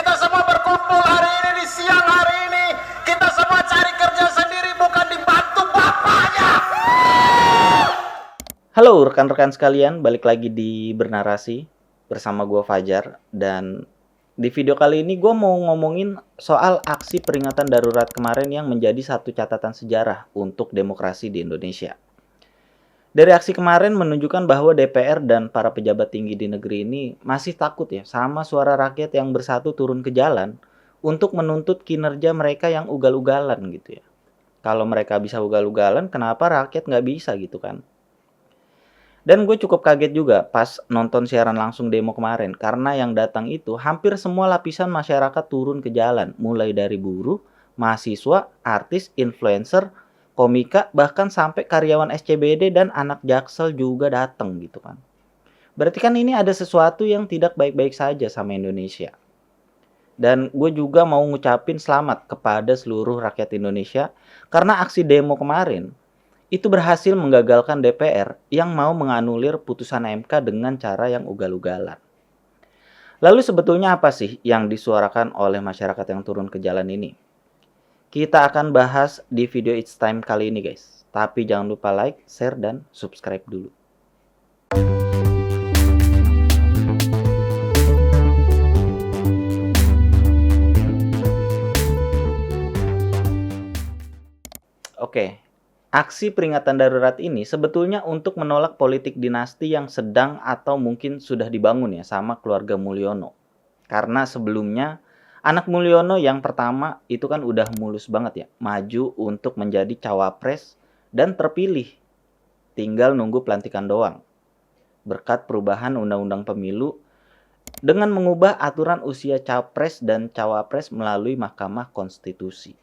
kita semua berkumpul hari ini di siang hari ini. Kita semua cari kerja sendiri, bukan dibantu bapaknya. Halo rekan-rekan sekalian, balik lagi di Bernarasi bersama gue Fajar. Dan di video kali ini gue mau ngomongin soal aksi peringatan darurat kemarin yang menjadi satu catatan sejarah untuk demokrasi di Indonesia. Dari aksi kemarin menunjukkan bahwa DPR dan para pejabat tinggi di negeri ini masih takut ya sama suara rakyat yang bersatu turun ke jalan untuk menuntut kinerja mereka yang ugal-ugalan gitu ya. Kalau mereka bisa ugal-ugalan, kenapa rakyat nggak bisa gitu kan? Dan gue cukup kaget juga pas nonton siaran langsung demo kemarin, karena yang datang itu hampir semua lapisan masyarakat turun ke jalan, mulai dari buruh, mahasiswa, artis, influencer, komika, bahkan sampai karyawan SCBD dan anak Jaksel juga datang gitu kan. Berarti kan ini ada sesuatu yang tidak baik-baik saja sama Indonesia. Dan gue juga mau ngucapin selamat kepada seluruh rakyat Indonesia karena aksi demo kemarin itu berhasil menggagalkan DPR yang mau menganulir putusan MK dengan cara yang ugal-ugalan. Lalu sebetulnya apa sih yang disuarakan oleh masyarakat yang turun ke jalan ini? Kita akan bahas di video It's Time kali ini guys. Tapi jangan lupa like, share, dan subscribe dulu. Oke. Aksi peringatan darurat ini sebetulnya untuk menolak politik dinasti yang sedang atau mungkin sudah dibangun ya sama keluarga Mulyono. Karena sebelumnya anak Mulyono yang pertama itu kan udah mulus banget ya, maju untuk menjadi cawapres dan terpilih. Tinggal nunggu pelantikan doang. Berkat perubahan undang-undang pemilu dengan mengubah aturan usia capres dan cawapres melalui Mahkamah Konstitusi.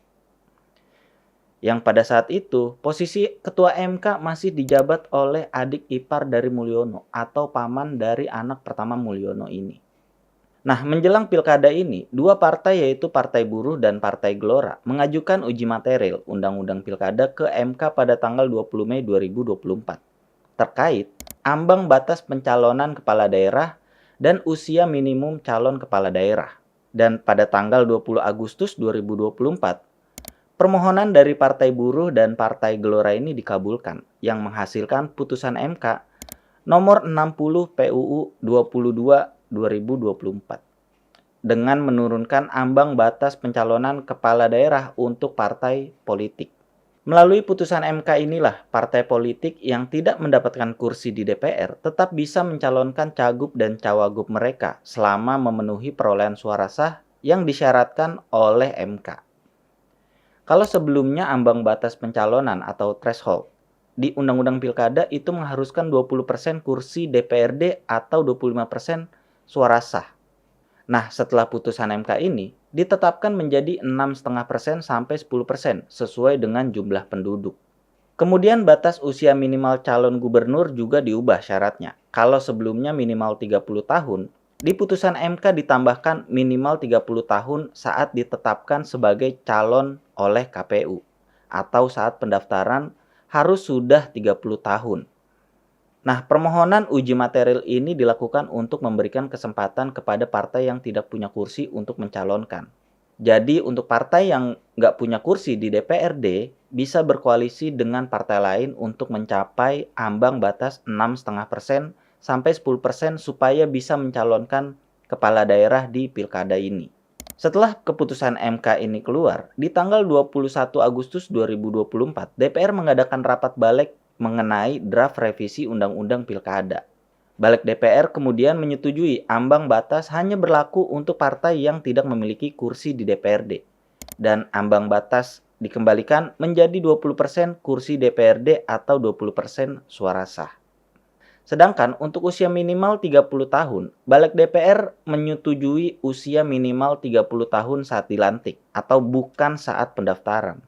Yang pada saat itu, posisi Ketua MK masih dijabat oleh adik ipar dari Mulyono atau paman dari anak pertama Mulyono ini. Nah, menjelang pilkada ini, dua partai yaitu Partai Buruh dan Partai Gelora mengajukan uji material Undang-Undang Pilkada ke MK pada tanggal 20 Mei 2024 terkait ambang batas pencalonan kepala daerah dan usia minimum calon kepala daerah. Dan pada tanggal 20 Agustus 2024, permohonan dari Partai Buruh dan Partai Gelora ini dikabulkan, yang menghasilkan putusan MK nomor 60 PUU 22/2024 dengan menurunkan ambang batas pencalonan kepala daerah untuk partai politik. Melalui putusan MK inilah partai politik yang tidak mendapatkan kursi di DPR tetap bisa mencalonkan cagup dan cawagup mereka selama memenuhi perolehan suara sah yang disyaratkan oleh MK. Kalau sebelumnya ambang batas pencalonan atau threshold di Undang-Undang Pilkada itu mengharuskan 20% kursi DPRD atau 25% suara sah. Nah, setelah putusan MK ini ditetapkan menjadi 6,5% sampai 10% sesuai dengan jumlah penduduk. Kemudian batas usia minimal calon gubernur juga diubah syaratnya. Kalau sebelumnya minimal 30 tahun, di putusan MK ditambahkan minimal 30 tahun saat ditetapkan sebagai calon oleh KPU atau saat pendaftaran harus sudah 30 tahun. Nah, permohonan uji material ini dilakukan untuk memberikan kesempatan kepada partai yang tidak punya kursi untuk mencalonkan. Jadi untuk partai yang nggak punya kursi di DPRD bisa berkoalisi dengan partai lain untuk mencapai ambang batas 6,5% sampai 10% supaya bisa mencalonkan kepala daerah di pilkada ini. Setelah keputusan MK ini keluar, di tanggal 21 Agustus 2024, DPR mengadakan rapat balik mengenai draft revisi Undang-Undang Pilkada. Balik DPR kemudian menyetujui ambang batas hanya berlaku untuk partai yang tidak memiliki kursi di DPRD. Dan ambang batas dikembalikan menjadi 20% kursi DPRD atau 20% suara sah. Sedangkan untuk usia minimal 30 tahun, Balik DPR menyetujui usia minimal 30 tahun saat dilantik atau bukan saat pendaftaran.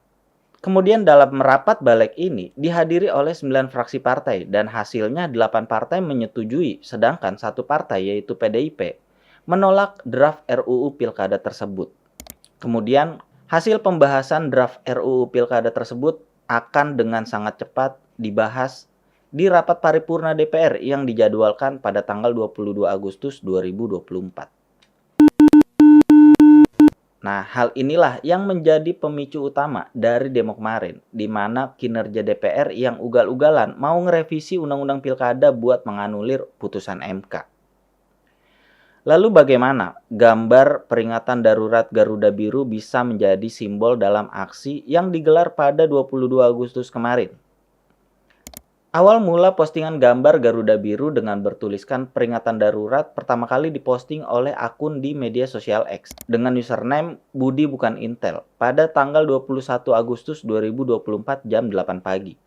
Kemudian dalam rapat balik ini dihadiri oleh 9 fraksi partai dan hasilnya 8 partai menyetujui, sedangkan satu partai yaitu PDIP menolak draft RUU Pilkada tersebut. Kemudian hasil pembahasan draft RUU Pilkada tersebut akan dengan sangat cepat dibahas di rapat paripurna DPR yang dijadwalkan pada tanggal 22 Agustus 2024. Nah, hal inilah yang menjadi pemicu utama dari demo kemarin, di mana kinerja DPR yang ugal-ugalan mau ngerevisi Undang-Undang Pilkada buat menganulir putusan MK. Lalu bagaimana gambar peringatan darurat Garuda Biru bisa menjadi simbol dalam aksi yang digelar pada 22 Agustus kemarin? Awal mula postingan gambar Garuda Biru dengan bertuliskan peringatan darurat pertama kali diposting oleh akun di media sosial X dengan username Budi Bukan Intel pada tanggal 21 Agustus 2024 jam 8 pagi.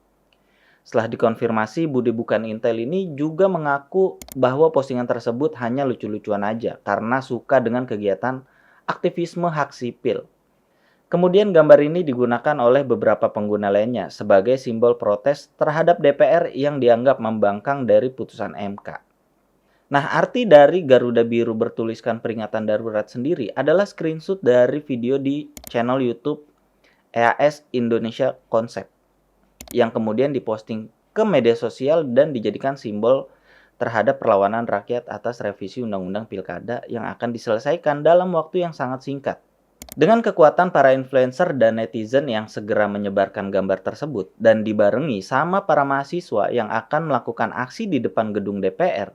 Setelah dikonfirmasi, Budi Bukan Intel ini juga mengaku bahwa postingan tersebut hanya lucu-lucuan aja karena suka dengan kegiatan aktivisme hak sipil. Kemudian gambar ini digunakan oleh beberapa pengguna lainnya sebagai simbol protes terhadap DPR yang dianggap membangkang dari putusan MK. Nah, arti dari Garuda Biru bertuliskan peringatan darurat sendiri adalah screenshot dari video di channel YouTube EAS Indonesia Konsep yang kemudian diposting ke media sosial dan dijadikan simbol terhadap perlawanan rakyat atas revisi Undang-Undang Pilkada yang akan diselesaikan dalam waktu yang sangat singkat. Dengan kekuatan para influencer dan netizen yang segera menyebarkan gambar tersebut dan dibarengi sama para mahasiswa yang akan melakukan aksi di depan gedung DPR,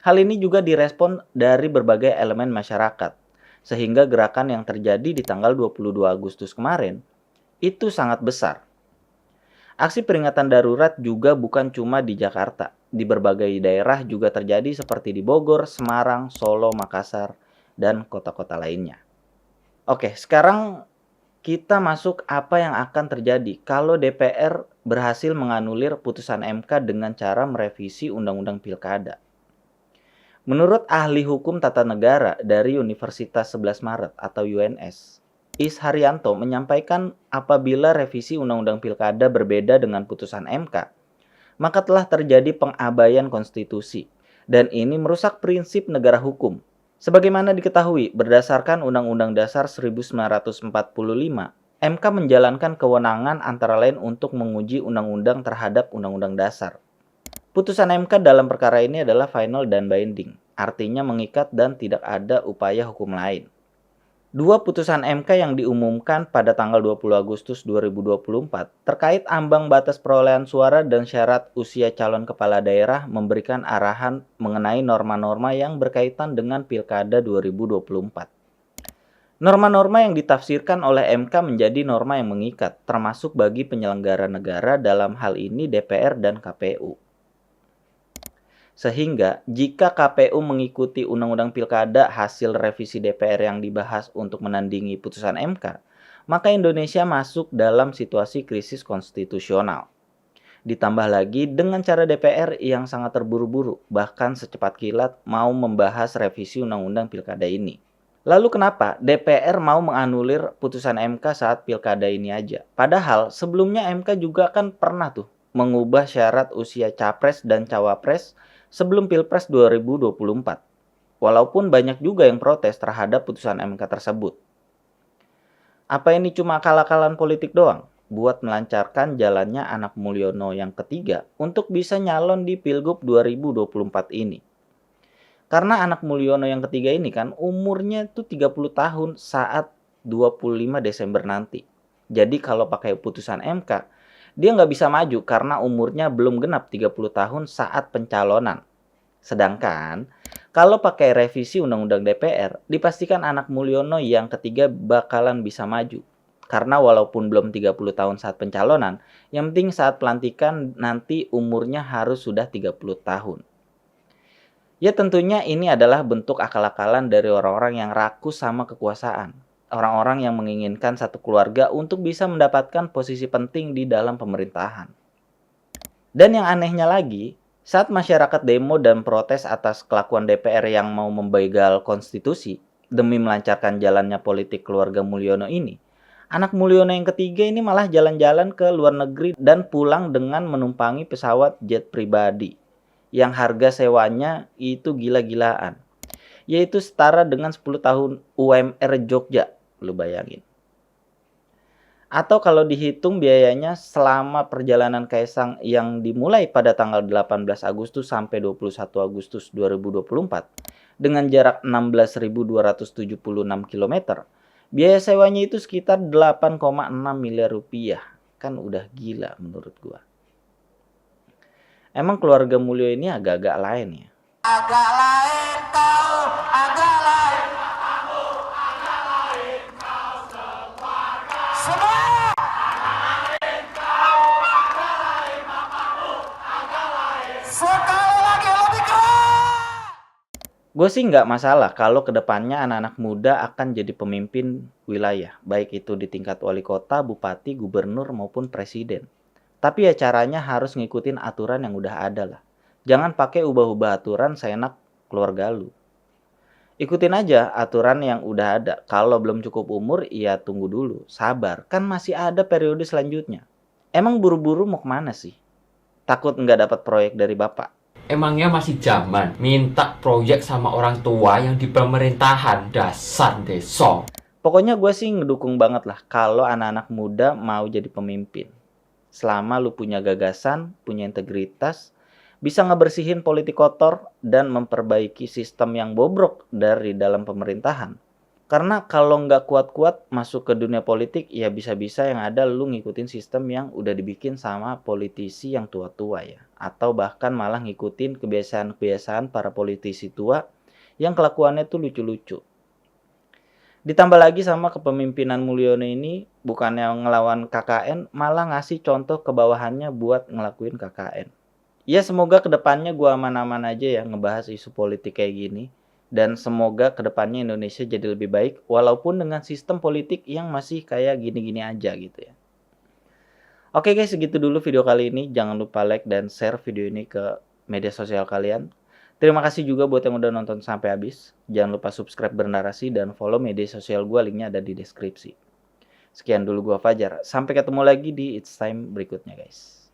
hal ini juga direspon dari berbagai elemen masyarakat, sehingga gerakan yang terjadi di tanggal 22 Agustus kemarin itu sangat besar. Aksi peringatan darurat juga bukan cuma di Jakarta, di berbagai daerah juga terjadi seperti di Bogor, Semarang, Solo, Makassar, dan kota-kota lainnya. Oke, sekarang kita masuk apa yang akan terjadi kalau DPR berhasil menganulir putusan MK dengan cara merevisi Undang-Undang Pilkada. Menurut ahli hukum tata negara dari Universitas 11 Maret atau UNS, Is Haryanto menyampaikan apabila revisi Undang-Undang Pilkada berbeda dengan putusan MK, maka telah terjadi pengabaian konstitusi, dan ini merusak prinsip negara hukum. Sebagaimana diketahui, berdasarkan Undang-Undang Dasar 1945, MK menjalankan kewenangan antara lain untuk menguji undang-undang terhadap Undang-Undang Dasar. Putusan MK dalam perkara ini adalah final dan binding, artinya mengikat dan tidak ada upaya hukum lain. Dua putusan MK yang diumumkan pada tanggal 20 Agustus 2024 terkait ambang batas perolehan suara dan syarat usia calon kepala daerah memberikan arahan mengenai norma-norma yang berkaitan dengan Pilkada 2024. Norma-norma yang ditafsirkan oleh MK menjadi norma yang mengikat, termasuk bagi penyelenggara negara dalam hal ini DPR dan KPU. Sehingga jika KPU mengikuti Undang-Undang Pilkada hasil revisi DPR yang dibahas untuk menandingi putusan MK, maka Indonesia masuk dalam situasi krisis konstitusional. Ditambah lagi dengan cara DPR yang sangat terburu-buru, bahkan secepat kilat mau membahas revisi Undang-Undang Pilkada ini. Lalu kenapa DPR mau menganulir putusan MK saat Pilkada ini aja? Padahal sebelumnya MK juga kan pernah tuh mengubah syarat usia capres dan cawapres sebelum Pilpres 2024. Walaupun banyak juga yang protes terhadap putusan MK tersebut. Apa ini cuma akal-akalan politik doang buat melancarkan jalannya anak Mulyono yang ketiga untuk bisa nyalon di Pilgub 2024 ini? Karena anak Mulyono yang ketiga ini kan umurnya tuh 30 tahun saat 25 Desember nanti. Jadi kalau pakai putusan MK, dia nggak bisa maju karena umurnya belum genap 30 tahun saat pencalonan. Sedangkan, kalau pakai revisi Undang-Undang DPR, dipastikan anak Mulyono yang ketiga bakalan bisa maju. Karena walaupun belum 30 tahun saat pencalonan, yang penting saat pelantikan nanti umurnya harus sudah 30 tahun. Ya tentunya ini adalah bentuk akal-akalan dari orang-orang yang rakus sama kekuasaan. Orang-orang yang menginginkan satu keluarga untuk bisa mendapatkan posisi penting di dalam pemerintahan. Dan yang anehnya lagi, saat masyarakat demo dan protes atas kelakuan DPR yang mau membegal konstitusi demi melancarkan jalannya politik keluarga Mulyono ini, anak Mulyono yang ketiga ini malah jalan-jalan ke luar negeri dan pulang dengan menumpangi pesawat jet pribadi yang harga sewanya itu gila-gilaan, yaitu setara dengan 10 tahun UMR Jogja. Lu bayangin. Atau kalau dihitung biayanya selama perjalanan Kaisang yang dimulai pada tanggal 18 Agustus sampai 21 Agustus 2024 dengan jarak 16.276 km, Biaya sewanya itu sekitar 8,6 miliar rupiah. Kan udah gila menurut gua. Emang keluarga Mulyo ini agak-agak lain ya. Agak lain kau, agak lain. Semua. Sekali lagi lebih keras. Gue sih nggak masalah kalau kedepannya anak-anak muda akan jadi pemimpin wilayah, baik itu di tingkat wali kota, bupati, gubernur, maupun presiden. Tapi ya caranya harus ngikutin aturan yang udah ada lah. Jangan pakai ubah-ubah aturan seenak keluarga lu. Ikutin aja aturan yang udah ada. Kalau belum cukup umur, ya tunggu dulu. Sabar, kan masih ada periode selanjutnya. Emang buru-buru mau kemana sih? Takut nggak dapat proyek dari bapak? Emangnya masih zaman minta proyek sama orang tua yang di pemerintahan, dasar deso. Pokoknya gue sih ngedukung banget lah kalau anak-anak muda mau jadi pemimpin. Selama lu punya gagasan, punya integritas, bisa ngebersihin politik kotor dan memperbaiki sistem yang bobrok dari dalam pemerintahan. Karena kalau nggak kuat-kuat masuk ke dunia politik, ya bisa-bisa yang ada lu ngikutin sistem yang udah dibikin sama politisi yang tua-tua ya. Atau bahkan malah ngikutin kebiasaan-kebiasaan para politisi tua yang kelakuannya tuh lucu-lucu. Ditambah lagi sama kepemimpinan Mulyono ini, bukannya ngelawan KKN, malah ngasih contoh ke bawahannya buat ngelakuin KKN. Ya semoga kedepannya gua aman-aman aja ya ngebahas isu politik kayak gini. Dan semoga kedepannya Indonesia jadi lebih baik walaupun dengan sistem politik yang masih kayak gini-gini aja gitu ya. Oke guys, segitu dulu video kali ini. Jangan lupa like dan share video ini ke media sosial kalian. Terima kasih juga buat yang udah nonton sampai habis. Jangan lupa subscribe Bernarasi dan follow media sosial gue, linknya ada di deskripsi. Sekian dulu gue Fajar. Sampai ketemu lagi di It's Time berikutnya guys.